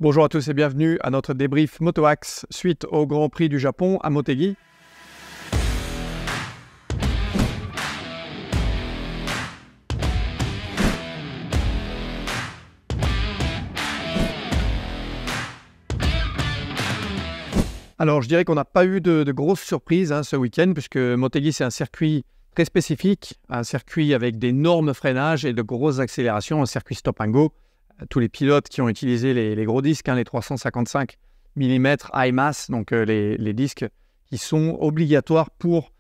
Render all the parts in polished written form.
Bonjour à tous et bienvenue à notre débrief Motoax suite au Grand Prix du Japon à Motegi. Alors je dirais qu'on n'a pas eu de grosses surprises ce week-end puisque Motegi c'est un circuit très spécifique, un circuit avec d'énormes freinages et de grosses accélérations, un circuit stop and go. Tous les pilotes qui ont utilisé les gros disques, les 355 mm high mass, donc les disques qui sont obligatoires pour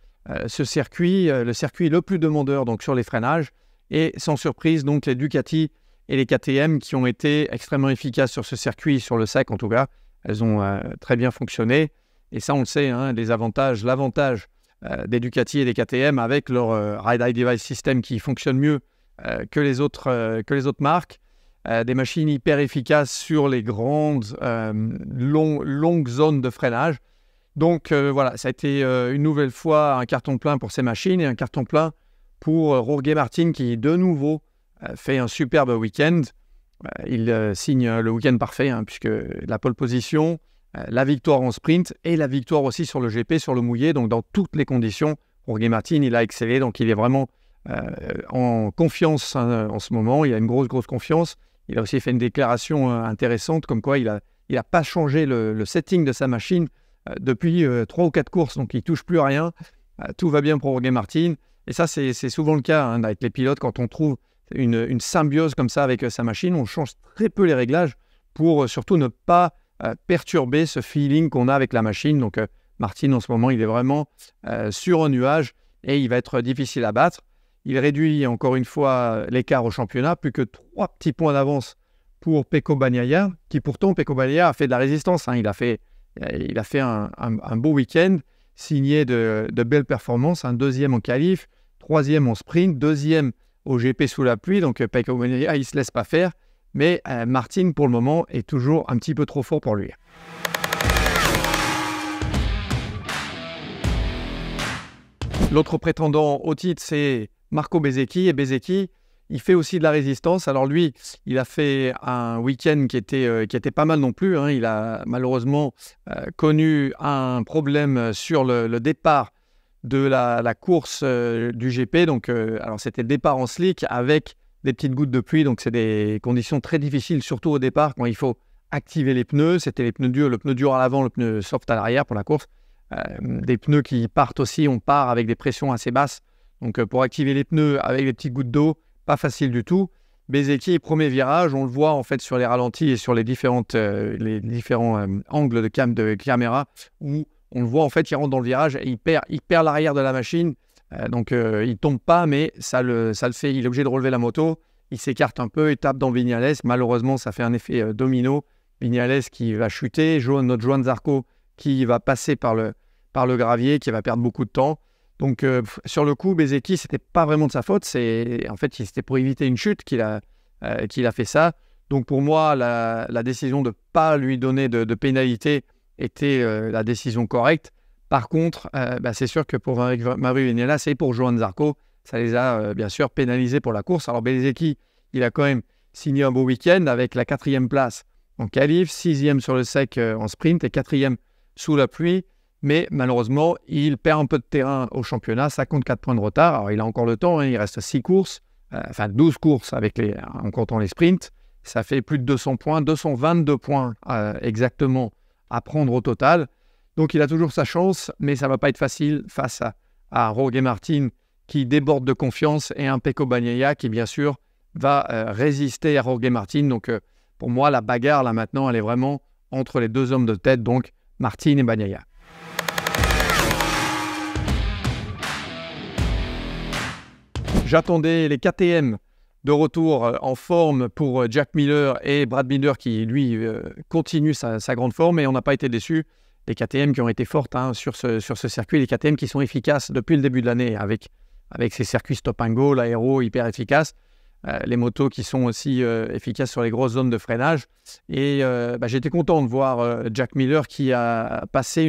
ce circuit, le circuit le plus demandeur donc sur les freinages. Et sans surprise, donc les Ducati et les KTM qui ont été extrêmement efficaces sur ce circuit, sur le sec en tout cas, elles ont très bien fonctionné. Et ça, on le sait, l'avantage des Ducati et des KTM avec leur Ride Eye Device System qui fonctionne mieux que les autres marques. Des machines hyper efficaces sur les grandes, longues zones de freinage. Donc voilà, ça a été une nouvelle fois un carton plein pour ces machines et un carton plein pour Jorge Martin qui, de nouveau, fait un superbe week-end. Il signe le week-end parfait, puisque la pole position, la victoire en sprint et la victoire aussi sur le GP, sur le mouillé. Donc dans toutes les conditions, Jorge Martin, il a excellé. Donc il est vraiment en confiance en ce moment. Il a une grosse confiance. Il a aussi fait une déclaration intéressante, comme quoi il a pas changé le setting de sa machine depuis 3 ou 4 courses, donc il ne touche plus à rien. Tout va bien pour Jorge Martin. Et ça, c'est souvent le cas avec les pilotes. Quand on trouve une symbiose comme ça avec sa machine, on change très peu les réglages pour surtout ne pas perturber ce feeling qu'on a avec la machine. Donc Martin, en ce moment, il est vraiment sur un nuage et il va être difficile à battre. Il réduit encore une fois l'écart au championnat, plus que 3 petits points d'avance pour Pecco Bagnaia, qui pourtant, Pecco Bagnaia a fait de la résistance. Il a fait un beau week-end, signé de belles performances, un 2e en qualif, 3e en sprint, 2e au GP sous la pluie. Donc Pecco Bagnaia, il ne se laisse pas faire, mais Martin, pour le moment, est toujours un petit peu trop fort pour lui. L'autre prétendant au titre, c'est Marco Bezzecchi. Et Bezzecchi, il fait aussi de la résistance. Alors lui, il a fait un week-end qui était pas mal non plus. Il a malheureusement connu un problème sur le départ de la course du GP. Donc, alors c'était le départ en slick avec des petites gouttes de pluie. Donc c'est des conditions très difficiles, surtout au départ, quand il faut activer les pneus. C'était les pneus durs, le pneu dur à l'avant, le pneu soft à l'arrière pour la course. Des pneus qui partent aussi, on part avec des pressions assez basses. Donc pour activer les pneus avec les petites gouttes d'eau, pas facile du tout. Bezzecchi, premier virage, on le voit en fait sur les ralentis et sur les différents angles de caméra où on le voit en fait, il rentre dans le virage et il perd l'arrière de la machine. Donc il tombe pas, mais ça le fait. Il est obligé de relever la moto. Il s'écarte un peu, il tape dans Viñales. Malheureusement, ça fait un effet domino. Viñales qui va chuter, notre Joan Zarco qui va passer par le gravier, qui va perdre beaucoup de temps. Donc, sur le coup, Bezzecchi, ce n'était pas vraiment de sa faute. En fait, c'était pour éviter une chute qu'il a fait ça. Donc, pour moi, la décision de ne pas lui donner de pénalité était la décision correcte. Par contre, c'est sûr que pour Maverick Viñales et pour Joan Zarco, ça les a bien sûr pénalisés pour la course. Alors, Bezzecchi, il a quand même signé un beau week-end avec la 4e place en qualif, 6e sur le sec en sprint et 4e sous la pluie. Mais malheureusement, il perd un peu de terrain au championnat, 54 points de retard. Alors, il a encore le temps, il reste 6 courses, 12 courses en comptant les sprints. Ça fait plus de 200 points, 222 points exactement à prendre au total. Donc, il a toujours sa chance, mais ça ne va pas être facile face à Jorge Martin qui déborde de confiance et un Pecco Bagnaia qui, bien sûr, va résister à Jorge Martin. Donc, pour moi, la bagarre, là, maintenant, elle est vraiment entre les deux hommes de tête, donc Martin et Bagnaia. J'attendais les KTM de retour en forme pour Jack Miller et Brad Binder qui, lui, continue sa grande forme et on n'a pas été déçus. Les KTM qui ont été fortes sur ce circuit, les KTM qui sont efficaces depuis le début de l'année avec ces circuits stop and go, l'aéro hyper efficace, les motos qui sont aussi efficaces sur les grosses zones de freinage. Et j'étais content de voir Jack Miller qui a passé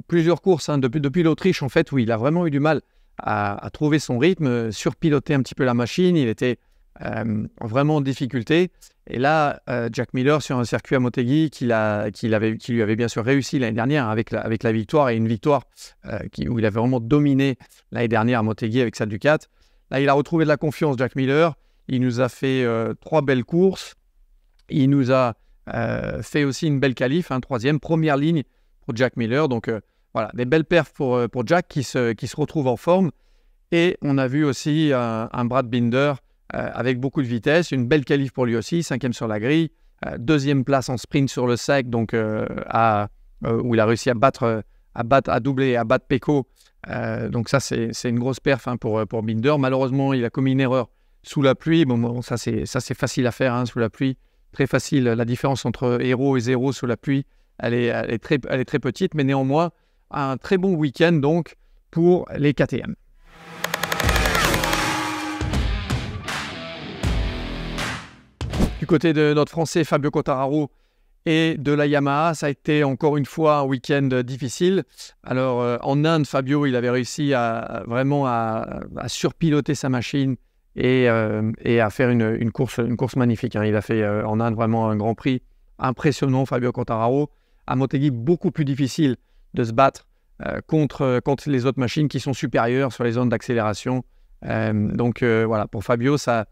plusieurs courses depuis l'Autriche en fait où il a vraiment eu du mal à trouver son rythme, surpiloter un petit peu la machine. Il était vraiment en difficulté. Et là, Jack Miller, sur un circuit à Motegi, qui lui avait bien sûr réussi l'année dernière avec la victoire, et une victoire où il avait vraiment dominé l'année dernière à Motegi avec sa Ducati. Là, il a retrouvé de la confiance, Jack Miller. Il nous a fait 3 belles courses. Il nous a fait aussi une belle qualif, première ligne pour Jack Miller. Donc voilà, des belles perfs pour Jack qui se retrouve en forme. Et on a vu aussi un Brad Binder avec beaucoup de vitesse, une belle qualif pour lui aussi, 5e sur la grille, 2e place en sprint sur le sec, donc où il a réussi à doubler et à battre Pecco. Donc ça, c'est une grosse perf pour Binder. Malheureusement, il a commis une erreur sous la pluie. Bon, ça c'est facile à faire, sous la pluie. Très facile. La différence entre héros et zéro sous la pluie, elle est très petite, mais néanmoins, un très bon week-end donc pour les KTM. Du côté de notre Français Fabio Quartararo et de la Yamaha, ça a été encore une fois un week-end difficile. Alors en Inde, Fabio, il avait réussi à surpiloter sa machine et à faire une course magnifique. Il a fait en Inde vraiment un Grand Prix impressionnant, Fabio Quartararo. À Motegi, beaucoup plus difficile de se battre contre les autres machines qui sont supérieures sur les zones d'accélération. Donc voilà, pour Fabio, ça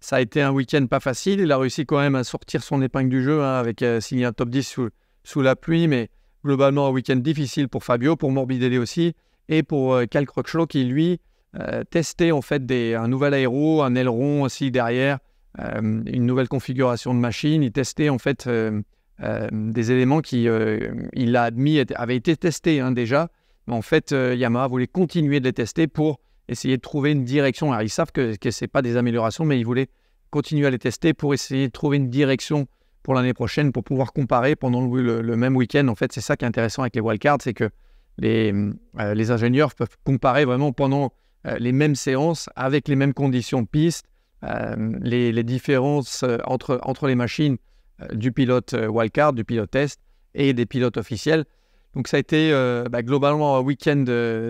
a été un week-end pas facile. Il a réussi quand même à sortir son épingle du jeu avec signer un top 10 sous la pluie, mais globalement un week-end difficile pour Fabio, pour Morbidelli aussi, et pour Cal Crutchlow qui lui testait en fait un nouvel aéro, un aileron aussi derrière, une nouvelle configuration de machine. Il testait en fait des éléments qui, il l'a admis, avaient été testés déjà, mais en fait Yamaha voulait continuer de les tester pour essayer de trouver une direction. Alors, ils savent que ce n'est pas des améliorations, mais ils voulaient continuer à les tester pour essayer de trouver une direction pour l'année prochaine, pour pouvoir comparer pendant le même week-end. En fait, c'est ça qui est intéressant avec les wildcards, c'est que les ingénieurs peuvent comparer vraiment pendant les mêmes séances, avec les mêmes conditions de piste, les différences entre les machines du pilote wildcard, du pilote test et des pilotes officiels. Donc ça a été globalement un week-end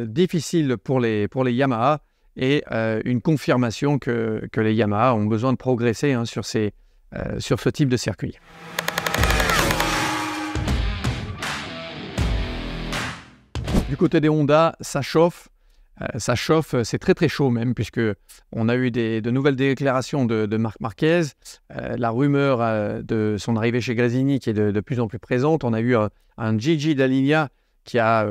difficile pour les Yamaha, et une confirmation que les Yamaha ont besoin de progresser sur ce type de circuit. Du côté des Honda, ça chauffe, c'est très très chaud même, puisque on a eu de nouvelles déclarations de Marc Marquez, la rumeur de son arrivée chez Gresini qui est de plus en plus présente. On a eu un Gigi Dall'Igna qui a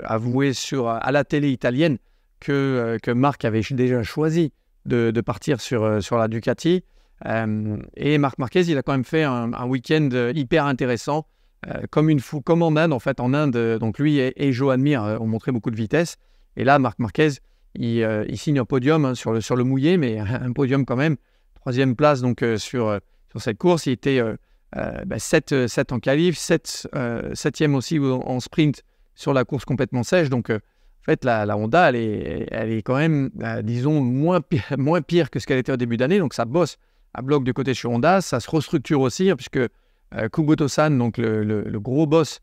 avoué à la télé italienne que Marc avait déjà choisi de partir sur la Ducati. Et Marc Marquez, il a quand même fait un week-end hyper intéressant, comme en Inde. En fait, en Inde, donc lui et Joan Mir ont montré beaucoup de vitesse. Et là, Marc Marquez, il signe un podium sur le mouillé, mais un podium quand même. 3e place donc sur cette course. Il était 7 en qualif, 7e aussi en sprint sur la course complètement sèche. Donc en fait, la Honda, elle est quand même, disons, moins pire que ce qu'elle était au début d'année. Donc ça bosse à bloc du côté chez Honda. Ça se restructure aussi, puisque Kuboto-san, donc le gros boss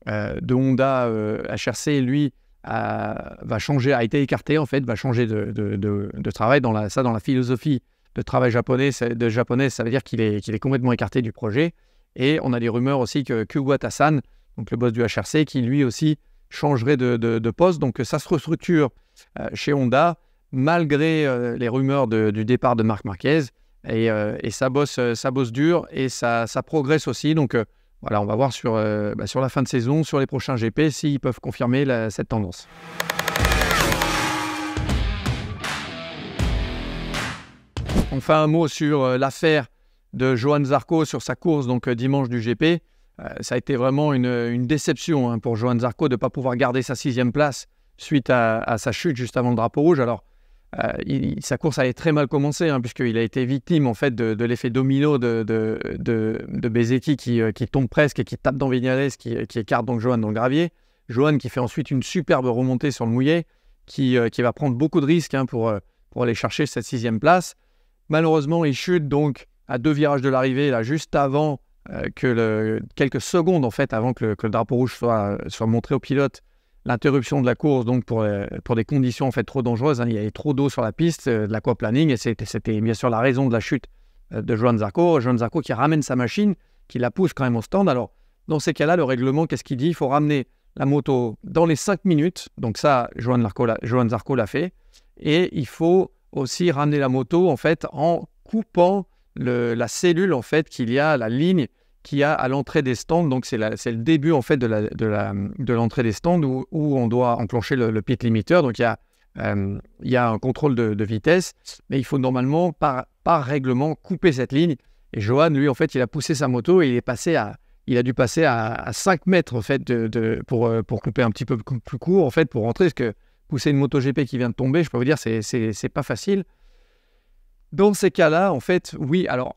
de Honda HRC, lui, a été écarté, en fait, va changer de travail dans la philosophie de travail japonais. Ça veut dire qu'il est complètement écarté du projet. Et on a des rumeurs aussi que Kuwata-san, donc le boss du HRC, qui lui aussi changerait de poste. Donc ça se restructure chez Honda, malgré les rumeurs du départ de Marc Marquez. Et ça bosse dur, et ça progresse aussi. Donc voilà, on va voir sur la fin de saison, sur les prochains GP, s'ils peuvent confirmer cette tendance. Enfin, un mot sur l'affaire de Johann Zarco sur sa course dimanche du GP. Ça a été vraiment une déception pour Johann Zarco de ne pas pouvoir garder sa 6e place suite à sa chute juste avant le drapeau rouge. Alors, sa course avait très mal commencé, puisqu'il a été victime en fait de l'effet domino de Bezzecchi qui tombe presque et qui tape dans Vignales, qui écarte donc Johann dans le gravier. Johann qui fait ensuite une superbe remontée sur le mouillé, qui va prendre beaucoup de risques pour aller chercher cette 6e place. Malheureusement, il chute donc à 2 virages de l'arrivée, là, juste avant quelques secondes en fait, avant que le drapeau rouge soit montré au pilote. l'interruption de la course donc pour des conditions en fait trop dangereuses. Il y avait trop d'eau sur la piste, de l'aquaplaning, et c'était bien sûr la raison de la chute de Johann Zarco. Johann Zarco qui ramène sa machine, qui la pousse quand même au stand. Alors, dans ces cas-là, le règlement, qu'est-ce qu'il dit? Il faut ramener la moto dans les 5 minutes. Donc ça, Johann Zarco l'a fait. Et il faut aussi ramener la moto en fait en coupant la cellule en fait qu'il y a, la ligne qu'il y a à l'entrée des stands. Donc c'est le début en fait de l'entrée des stands où on doit enclencher le pit limiteur. Donc il y a un contrôle de vitesse, mais il faut normalement par règlement couper cette ligne. Et Johann, lui, en fait, il a poussé sa moto et il a dû passer à 5 mètres en fait, pour couper un petit peu plus court en fait, pour rentrer, parce que pousser une MotoGP qui vient de tomber, je peux vous dire, c'est pas facile. Dans ces cas-là, en fait, oui, alors,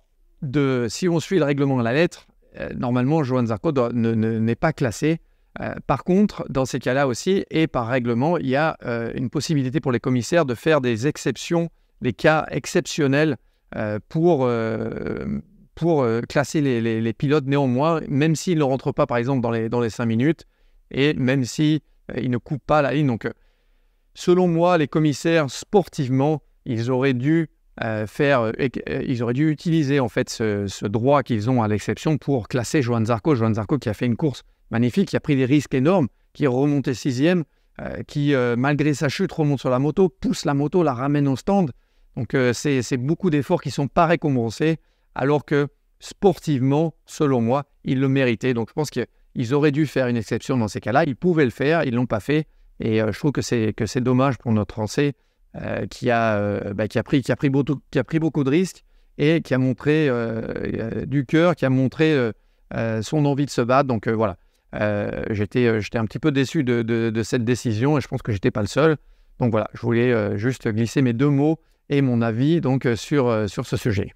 si on suit le règlement à la lettre, normalement, Johann Zarco n'est pas classé. Par contre, dans ces cas-là aussi, et par règlement, il y a une possibilité pour les commissaires de faire des exceptions, des cas exceptionnels pour classer les pilotes néanmoins, même s'ils ne rentrent pas, par exemple, dans les 5 minutes, et même s'ils ne coupent pas la ligne. Donc, selon moi, les commissaires, sportivement, ils auraient dû utiliser en fait ce droit qu'ils ont à l'exception pour classer Johann Zarco. Johann Zarco qui a fait une course magnifique, qui a pris des risques énormes, qui est remonté 6e, qui, malgré sa chute, remonte sur la moto, pousse la moto, la ramène au stand. Donc, c'est beaucoup d'efforts qui ne sont pas récompensés, alors que sportivement, selon moi, ils le méritaient. Donc, je pense qu'ils auraient dû faire une exception dans ces cas-là. Ils pouvaient le faire, ils ne l'ont pas fait. Et je trouve que c'est dommage pour notre Français qui a pris beaucoup de risques et qui a montré du cœur, qui a montré son envie de se battre. Donc, voilà. J'étais un petit peu déçu de cette décision et je pense que je n'étais pas le seul. Donc voilà, je voulais juste glisser mes 2 mots et mon avis donc, sur ce sujet.